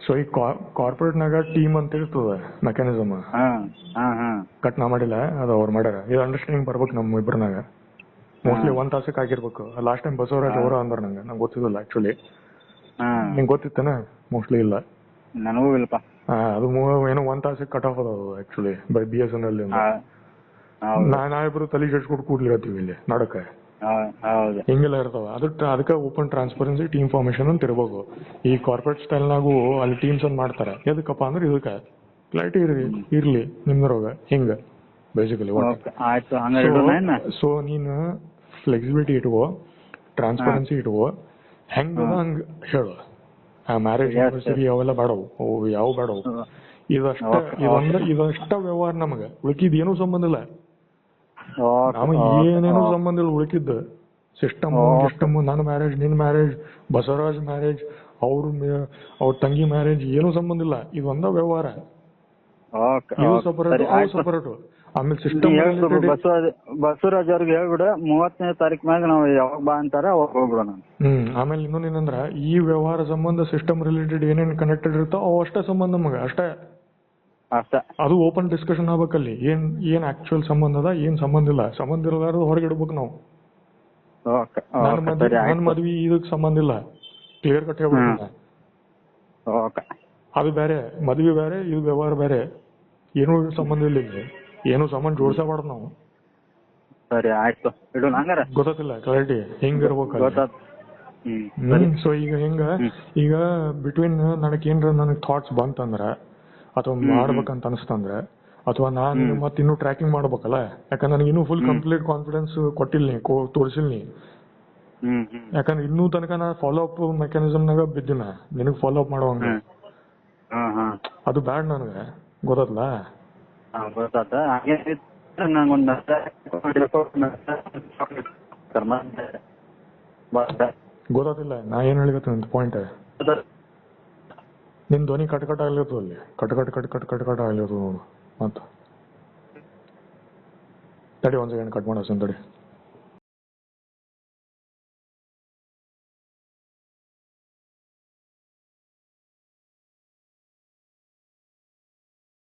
So ಈ ಕಾರ್ಪೊರೇಟ್ನಾಗ team ಅಂತ ಇರ್ತದ ಮೆಕ್ಯಾನಿಸಮ್. ಕಟ್ ನಾ ಮಾಡಿಲ್ಲ, ಅದು ಅವ್ರು ಮಾಡ್ಯಾರ. ಇದು ಅಂಡರ್ಸ್ಟ್ಯಾಂಡಿಂಗ್ ಬರ್ಬೇಕು ನಮ್ಮ ಇಬ್ಬರನಾಗ. ಮೋಸ್ಟ್ಲಿ 1 ತಾಸಕ್ಕೆ ಆಗಿರ್ಬೇಕು. ಲಾಸ್ಟ್ ಟೈಮ್ ಬಸವರಾಜ್ ಅವರು ಅಂದ್ರ ನಂಗೆ ಗೊತ್ತಿಲ್ಲ ಆಕ್ಚುಲಿ. ನಿಂಗೆ ಗೊತ್ತಿತ್ತನ? ಮೋಸ್ಟ್ಲಿ ಇಲ್ಲ, ನನಗೂ ಇಲ್ಲಪ್ಪ. ಅದು ಏನೋ 1 ತಾಸಕ್ಕೆ ಕಟ್ ಆಫ್ ಅದಾವ ಆಕ್ಚುಲಿ ಬೈ BSNL. ನಾವಿಬ್ರು ತಲೆ ಕೆಡ್ಸ್ಕೊಟ್ಟು ಕೂಡ್ಲಿರತ್ತೀವಿ ಇಲ್ಲಿ ನಡಕ. ಹಿಂಗೆಲ್ಲ ಇರ್ತಾವ. ಅದಕ್ಕೆ ಓಪನ್ ಟ್ರಾನ್ಸ್ಪರೆನ್ಸಿ ಟೀಮ್ ಫಾರ್ಮೇಶನ್ ಅಂತ ಇರ್ಬೇಕು. ಈ ಕಾರ್ಪೊರೇಟ್ ಸ್ಟೈಲ್ನಾಗೂ ಅಲ್ಲಿ ಟೀಮ್ಸ್ ಅಂತ ಮಾಡ್ತಾರೆ. ಎದಕ್ಕಪ್ಪ ಅಂದ್ರೆ ಇದಕ್ಕೆ ಕ್ಲಾರಿಟಿ ಇರ್ಲಿ ನಿಮ್ದ್ರೊಳಗ ಹಿಂಗ ಬೇಸಿಕಲಿ. ಸೊ ನೀನು ಫ್ಲೆಕ್ಸಿಬಿಲಿಟಿ ಇಟ್ಕೋ, ಟ್ರಾನ್ಸ್ಪರೆನ್ಸಿ ಇಟ್ಕೋ, ಹೆಂಗ ಹಂಗ ಹೇಳು. ಮ್ಯಾರೇಜ್ ಆನಿವರ್ಸರಿ ಅವೆಲ್ಲ ಬೇಡವು, ಯಾವ ಬೇಡವು. ಇದಷ್ಟ ವ್ಯವಹಾರ ನಮಗ. ಉಳ್ಕಿದ್ ಏನೂ ಸಂಬಂಧ ಇಲ್ಲ. ನಮಗ್ ಏನೇನು ಸಂಬಂಧ ಇಲ್ಲ ಉಳ್ಕಿದ್ದು. ಸಿಸ್ಟಮ್ ನನ್ನ ಮ್ಯಾರೇಜ್, ನಿನ್ ಮ್ಯಾರೇಜ್, ಬಸವರಾಜ್ ಮ್ಯಾರೇಜ್, ಅವ್ರ ತಂಗಿ ಮ್ಯಾರೇಜ್, ಏನೂ ಸಂಬಂಧ ಇಲ್ಲ. ಇದೊಂದ ವ್ಯವಹಾರ. ಇದು ಸಪರೇಟ್, ಅವು ಸಪರೇಟ್. ಆಮೇಲೆ ಸಿಸ್ಟಮ್ ಬಸವರಾಜ್ ಅವ್ರಿಗೆ ಹೇಳ್ಬಿಡ 30ನೇ ತಾರೀಕು ಮ್ಯಾಗ ನಾವು ಯಾವಾಗ ಬಾ ಅಂತಾರ ಅವಾಗ ಹೋಗ್ಬಿಡೋಣ. ಆಮೇಲೆ ಇನ್ನೊಂದು ಏನಂದ್ರ, ಈ ವ್ಯವಹಾರ ಸಂಬಂಧ ಸಿಸ್ಟಮ್ ರಿಲೇಟೆಡ್ ಏನೇನು ಕನೆಕ್ಟೆಡ್ ಇರ್ತಾವ ಅವು ಅಷ್ಟೇ ಸಂಬಂಧ ನಮಗ, ಅಷ್ಟೇ. ಅದು ಓಪನ್ ಡಿಸ್ಕಷನ್ ಆಗ್ಬೇಕಲ್ಲಿ. ಏನ್ ಆಕ್ಚುಯಲ್ ಸಂಬಂಧ ಅದ, ಏನ್ ಸಂಬಂಧ ಇಲ್ಲ. ಸಂಬಂಧ ಇರಲಾರ್ದು ಹೊರಗೆ ಇಡ್ಬೇಕು ನಾವು. ನನ್ನ ಮದ್ವಿ ಇದಕ್ ಸಂಬಂಧ ಇಲ್ಲ, ಕ್ಲಿಯರ್ ಕಟ್ ಹೇಳ್ಬೇಕು. ಅದು ಬೇರೆ, ಮದ್ವಿ ಬೇರೆ, ಇದು ವ್ಯವಹಾರ ಬೇರೆ. ಏನೂ ಸಂಬಂಧ ಇಲ್ಲ ಇಲ್ಲಿ. ಏನು ಸಂಬಂಧ ಜೋಡಿಸಬಾರ್ದು ನಾವು. ಸರಿ ಆಯ್ತು, ಇಡೋಣ ಹಂಗಾರ. ಗೊತ್ತಿಲ್ಲ ಕ್ಲಾರಿಟಿ ಹೆಂಗಿರ್ಬೇಕು. ಸೊ ಈಗ ಬಿಟ್ವೀನ್ ನನಗೆ ಏನ್ರ ನನಗೆ ಥಾಟ್ಸ್ ಬಂತಂದ್ರ ಅಥವಾ ಮಾಡ್ಬೇಕಂತ ಅನಿಸ್ತಂದ್ರೆ, ಅಥವಾ ನಾನು ಮತ್ತೆ ಇನ್ನೂ ಟ್ರ್ಯಾಕಿಂಗ್ ಮಾಡ್ಬೇಕಲ್ಲ. ಯಾಕಂದ್ರೆ ನನಗೆ ಇನ್ನೂ ಫುಲ್ ಕಂಪ್ಲೀಟ್ ಕಾನ್ಫಿಡೆನ್ಸ್ ಕೊಟ್ಟಿಲ್ಲ ನೀ, ತೋರಿಸಿಲ್ಲ ನೀ. ಯಾಕಂದ್ರೆ ಇನ್ನೂ ತನಕ ನಾ ಫಾಲೋ ಅಪ್ ಮೆಕ್ಯಾನಿಸಮ್ನಾಗ ಬಿದ್ದಿನ. ನಿನಗೆ ಫಾಲೋ ಅಪ್ ಮಾಡುವಂಗ ಅದು ಬ್ಯಾಡ್ ನನಗೆ. ಗೊತ್ತಲ್ಲ? ಗೊತ್ತಿಲ್ಲ ನಾ ಏನ್ ಹೇಳಿಗತ್ತ ಪಾಯಿಂಟ್. ನಿನ್ ಧ್ವನಿ ಕಟ್ ಆಗ್ಲಿತ್ತು ಅಲ್ಲಿ, ಕಟ್ ಆಗ್ಲಿತ್ತು ನೋಡು. ಮತ್ತ ತಡಿ 1 ಸೆಕೆಂಡ್ ಕಟ್ ಮಾಡೋ ತಡಿ.